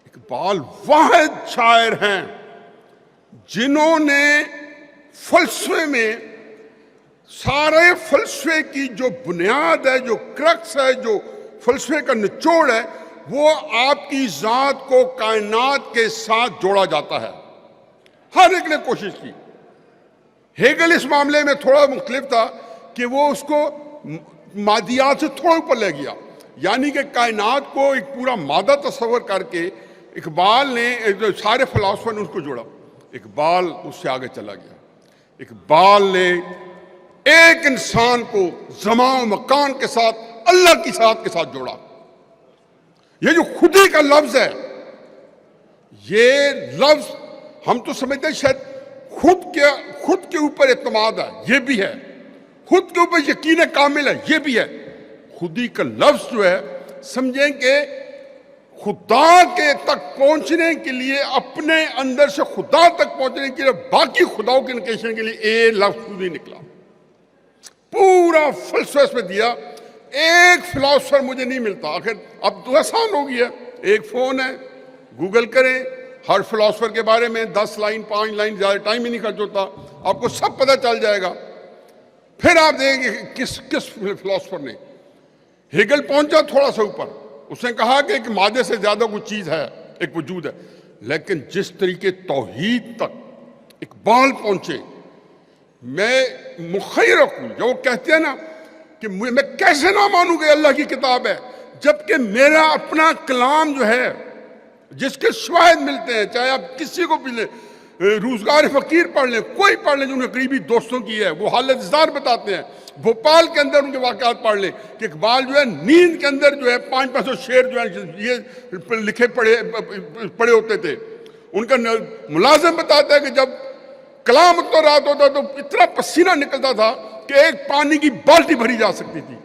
اقبال واحد شاعر ہیں جنہوں نے فلسفے میں سارے فلسفے کی جو بنیاد ہے، جو کرکس ہے، جو فلسفے کا نچوڑ ہے، وہ آپ کی ذات کو کائنات کے ساتھ جوڑا جاتا ہے۔ ہر ایک نے کوشش کی۔ ہیگل اس معاملے میں تھوڑا مختلف تھا کہ وہ اس کو مادیات سے تھوڑا اوپر لے گیا، یعنی کہ کائنات کو ایک پورا مادہ تصور کر کے اقبال نے، سارے فلاسفر نے اس کو جوڑا۔ اقبال اس سے آگے چلا گیا۔ اقبال نے ایک انسان کو زمان و مکان کے ساتھ، اللہ کی ذات کے ساتھ جوڑا۔ یہ جو خودی کا لفظ ہے، یہ لفظ ہم تو سمجھتے ہیں شاید خود کے اوپر اعتماد ہے، یہ بھی ہے، خود کے اوپر یقین کامل ہے، یہ بھی ہے۔ خودی کا لفظ جو ہے، سمجھیں کہ خدا کے تک پہنچنے کے لیے، اپنے اندر سے خدا تک پہنچنے کے لیے، باقی خداؤں کے انکیشن کے لیے ایک لفظ خود ہی نکلا۔ پورا فلسفہ اس میں دیا۔ ایک فلاسفر مجھے نہیں ملتا، آخر اب تو آسان ہو گیا، ایک فون ہے، گوگل کریں، ہر فلاسفر کے بارے میں 10 لائن 5 لائن، زیادہ ٹائم ہی نہیں خرچ ہوتا، آپ کو سب پتہ چل جائے گا۔ پھر آپ دیکھیں گے کس فلاسفر نے۔ ہیگل پہنچا تھوڑا سا اوپر، اس نے کہا کہ ایک مادے سے زیادہ کوئی چیز ہے، ایک وجود ہے، لیکن جس طریقے توحید تک اقبال پہنچے، میں مخیر ہوں جو وہ کہتے ہیں نا کہ میں کیسے نہ مانوں کہ اللہ کی کتاب ہے، جبکہ میرا اپنا کلام جو ہے، جس کے شواہد ملتے ہیں، چاہے آپ کسی کو بھی لیں، روزگار فقیر پڑھ لیں، کوئی پڑھ لیں جو ان کے قریبی دوستوں کی ہے، وہ حالت اظہار بتاتے ہیں۔ بھوپال کے اندر ان کے واقعات پڑھ لیں کہ اقبال جو ہے نیند کے اندر جو ہے 500 شعر جو ہے یہ لکھے پڑے ہوتے تھے۔ ان کا ملازم بتاتا ہے کہ جب کلام تو رات ہوتا تو اتنا پسینہ نکلتا تھا کہ ایک پانی کی بالٹی بھری جا سکتی تھی۔